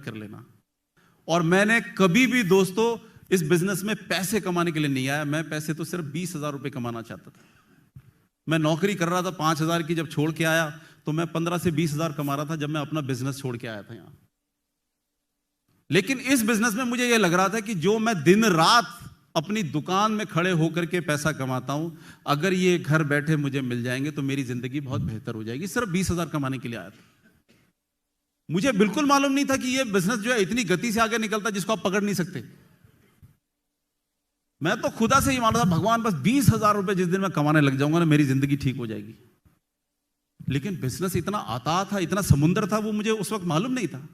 कर लेना। और मैंने कभी भी दोस्तों इस बिजनेस में पैसे कमाने के लिए नहीं आया। मैं पैसे तो सिर्फ 20,000 रुपए कमाना चाहता था। मैं नौकरी कर रहा था 5,000 की, जब छोड़ के आया तो मैं 15 से 20,000 कमा रहा था जब मैं अपना बिजनेस छोड़ के आया था यहां। लेकिन इस बिजनेस में मुझे यह लग रहा था कि जो मैं दिन रात अपनी दुकान में खड़े होकर के पैसा कमाता हूं, अगर ये घर बैठे मुझे मिल जाएंगे तो मेरी जिंदगी बहुत बेहतर हो जाएगी। सिर्फ 20,000 कमाने के लिए आया था। मुझे बिल्कुल मालूम नहीं था कि ये बिजनेस जो है इतनी गति से आगे निकलता है जिसको आप पकड़ नहीं सकते। मैं तो खुदा से ही मान रहा था, भगवान बस 20,000 रुपए जिस दिन मैं कमाने लग जाऊंगा ना, मेरी जिंदगी ठीक हो जाएगी। लेकिन बिजनेस इतना आता था, इतना समुद्र था, वो मुझे उस वक्त मालूम नहीं था।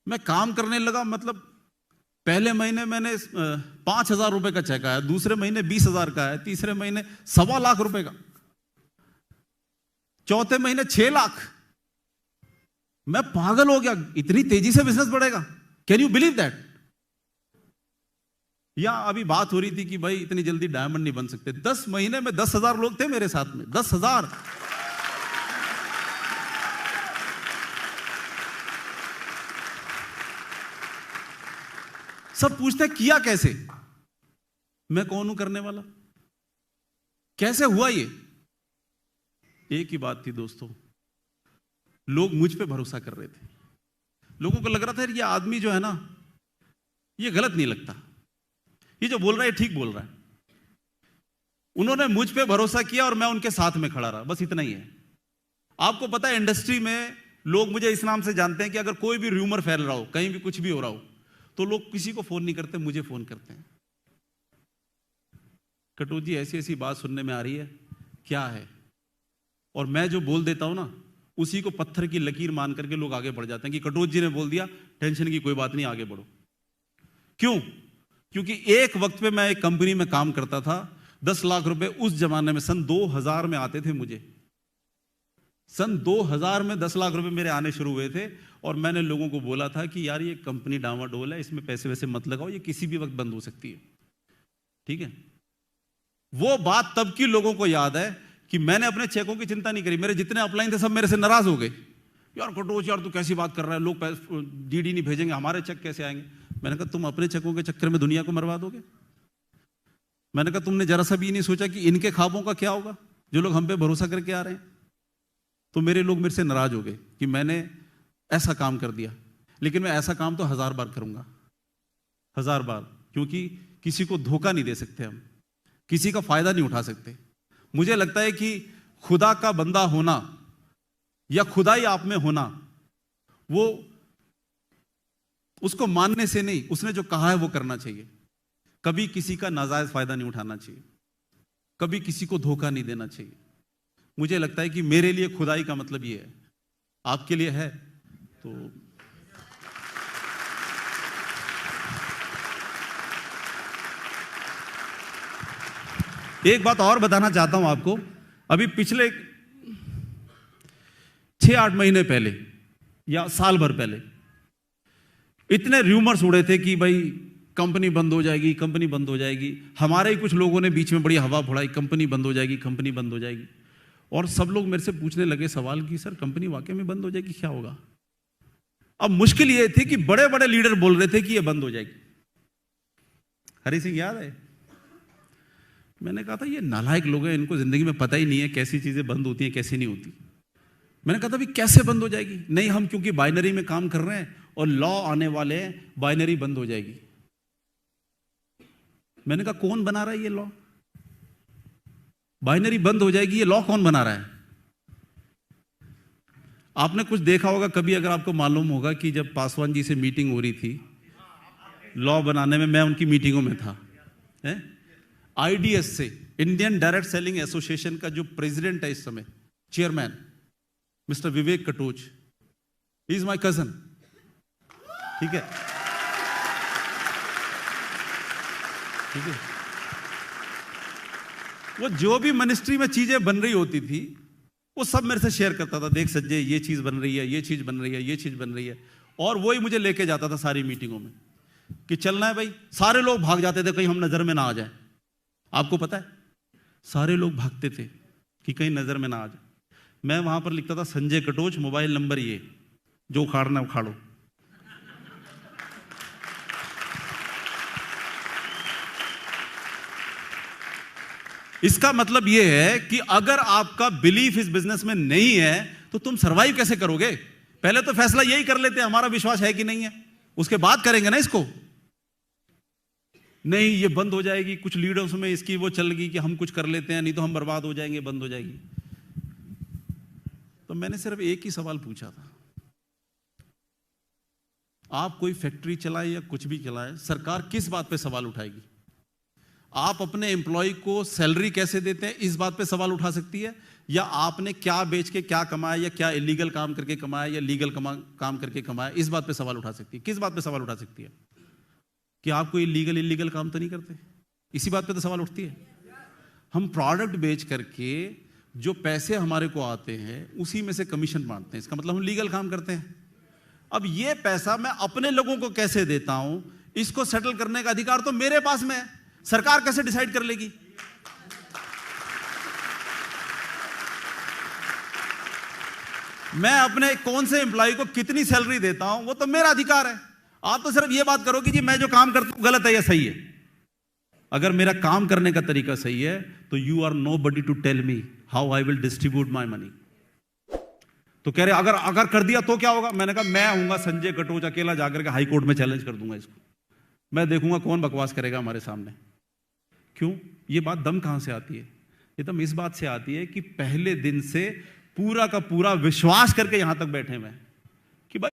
मैं काम करने लगा, मतलब पहले महीने मैंने 5,000 रुपए का चेक आया, दूसरे महीने 20,000 का आया, तीसरे महीने 1.25 लाख रुपए का, चौथे महीने 6 लाख। मैं पागल हो गया, इतनी तेजी से बिजनेस बढ़ेगा, कैन यू बिलीव दैट। या अभी बात हो रही थी कि भाई इतनी जल्दी डायमंड नहीं बन सकते। 10 महीने में 10,000 लोग थे मेरे साथ में, 10,000। सब पूछते किया कैसे, मैं कौन हूं करने वाला, कैसे हुआ ये। एक ही बात थी दोस्तों, लोग मुझ पे भरोसा कर रहे थे। लोगों को लग रहा था ये आदमी जो है ना, ये गलत नहीं लगता, ये जो बोल रहा है ठीक बोल रहा है। उन्होंने मुझ पे भरोसा किया और मैं उनके साथ में खड़ा रहा, बस इतना ही है। आपको पता है इंडस्ट्री में लोग मुझे इस नाम से जानते हैं कि अगर कोई भी र्यूमर फैल रहा हो, कहीं भी कुछ भी हो रहा हो, तो लोग किसी को फोन नहीं करते, मुझे फोन करते हैं। कटोच जी ऐसी ऐसी बात सुनने में आ रही है, क्या है। और मैं जो बोल देता हूं ना, उसी को पत्थर की लकीर मान करके लोग आगे बढ़ जाते हैं कि कटोच जी ने बोल दिया, टेंशन की कोई बात नहीं, आगे बढ़ो। क्यों? क्योंकि एक वक्त पे मैं एक कंपनी में काम करता था, 10 लाख रुपए उस जमाने में सन 2000 में आते थे मुझे। सन 2000 में 10 लाख रुपए मेरे आने शुरू हुए थे। और मैंने लोगों को बोला था कि यार ये कंपनी डामाडोल है, इसमें पैसे वैसे मत लगाओ, ये किसी भी वक्त बंद हो सकती है। ठीक है, वो बात तब की लोगों को याद है कि मैंने अपने चेकों की चिंता नहीं करी। मेरे जितने अपलाइन थे सब मेरे से नाराज हो गए, यार कटोच यार तू कैसी बात कर रहा है, लोग डीडी नहीं भेजेंगे, हमारे चेक कैसे आएंगे। मैंने कहा तुम अपने चेकों के चक्कर में दुनिया को मरवा दोगे। मैंने कहा तुमने जरा सा भी नहीं सोचा कि इनके ख्वाबों का क्या होगा, जो लोग हम पे भरोसा करके आ रहे हैं। तो मेरे लोग मेरे से नाराज हो गए कि मैंने ऐसा काम कर दिया। लेकिन मैं ऐसा काम तो 1000 बार करूंगा, 1000 बार, क्योंकि किसी को धोखा नहीं दे सकते हम, किसी का फायदा नहीं उठा सकते। मुझे लगता है कि खुदा का बंदा होना या खुदाई आप में होना, वो उसको मानने से नहीं, उसने जो कहा है वो करना चाहिए। कभी किसी का नाजायज फायदा नहीं उठाना चाहिए, कभी किसी को धोखा नहीं देना चाहिए। मुझे लगता है कि मेरे लिए खुदाई का मतलब ये है, आपके लिए है तो एक बात और बताना चाहता हूं आपको। अभी पिछले 6-8 महीने पहले या साल भर पहले इतने र्यूमर्स उड़े थे कि भाई कंपनी बंद हो जाएगी, कंपनी बंद हो जाएगी। हमारे ही कुछ लोगों ने बीच में बड़ी हवा फुलाई, कंपनी बंद हो जाएगी, कंपनी बंद हो जाएगी। और सब लोग मेरे से पूछने लगे सवाल कि सर कंपनी वाकई में बंद हो जाएगी, क्या होगा। अब मुश्किल ये थी कि बड़े बड़े लीडर बोल रहे थे कि ये बंद हो जाएगी। हरि सिंह याद है, मैंने कहा था ये नालायक लोग हैं, इनको जिंदगी में पता ही नहीं है कैसी चीजें बंद होती हैं कैसी नहीं होती। मैंने कहा था भी कैसे बंद हो जाएगी। नहीं, हम क्योंकि बाइनरी में काम कर रहे हैं और लॉ आने वाले हैं, बाइनरी बंद हो जाएगी। मैंने कहा कौन बना रहा है ये लॉ, बाइनरी बंद हो जाएगी, ये लॉ कौन बना रहा है। आपने कुछ देखा होगा कभी, अगर आपको मालूम होगा कि जब पासवान जी से मीटिंग हो रही थी लॉ बनाने में, मैं उनकी मीटिंगों में था। आईडीएस से, इंडियन डायरेक्ट सेलिंग एसोसिएशन का जो प्रेसिडेंट है इस समय, chairman mister Vivek Katoch, he is my cousin. ठीक है, ठीक है। वो जो भी मिनिस्ट्री में चीजें बन रही होती थी वो सब मेरे से शेयर करता था, देख संजय ये चीज बन रही है, ये चीज बन रही है, ये चीज बन रही है। और वही मुझे लेके जाता था सारी मीटिंगों में कि चलना है भाई। सारे लोग भाग जाते थे कहीं हम नजर में ना आ जाए। आपको पता है, सारे लोग भागते थे कि कहीं नजर में ना आ जाए। मैं वहां पर लिखता था संजय कटोच, मोबाइल नंबर ये, जो उखाड़ना उखाड़ो। इसका मतलब यह है कि अगर आपका बिलीफ इस बिजनेस में नहीं है तो तुम सरवाइव कैसे करोगे? पहले तो फैसला यही कर लेते हैं हमारा विश्वास है कि नहीं है, उसके बाद करेंगे ना इसको। नहीं ये बंद हो जाएगी, कुछ लीडर्स में इसकी वो चल गई कि हम कुछ कर लेते हैं, नहीं तो हम बर्बाद हो जाएंगे, बंद हो जाएगी। तो मैंने सिर्फ एक ही सवाल पूछा था, आप कोई फैक्ट्री चलाए या कुछ भी चलाए, सरकार किस बात पे सवाल उठाएगी? आप अपने एम्प्लॉय को सैलरी कैसे देते हैं इस बात पे सवाल उठा सकती है, या आपने क्या बेच के क्या कमाया, या क्या इलीगल काम करके कमाया या लीगल काम करके कमाया, इस बात पे सवाल उठा सकती है? किस बात पे सवाल उठा सकती है? कि आप कोई इलीगल काम तो नहीं करते, इसी बात पे तो सवाल उठती है। हम प्रोडक्ट बेच करके जो पैसे हमारे को आते हैं उसी में से कमीशन बांटते हैं, इसका मतलब हम लीगल काम करते हैं। अब ये पैसा मैं अपने लोगों को कैसे देता हूं, इसको सेटल करने का अधिकार तो मेरे पास में है, सरकार कैसे डिसाइड कर लेगी? मैं अपने कौन से एम्प्लॉय को कितनी सैलरी देता हूं वो तो मेरा अधिकार है। आप तो सिर्फ ये बात करो कि जी मैं जो काम करता हूं गलत है या सही है। अगर मेरा काम करने का तरीका सही है तो you are nobody to tell me how I will distribute my money. तो कह रहे अगर कर दिया तो क्या होगा? मैंने कहा मैं हूंगा संजय कटोच, अकेला जाकर के हाई कोर्ट में चैलेंज कर दूंगा इसको, मैं देखूंगा कौन बकवास करेगा हमारे सामने। क्यों? ये बात दम कहां से आती है? ये दम इस बात से आती है कि पहले दिन से पूरा का पूरा विश्वास करके यहां तक बैठे हुए हैं।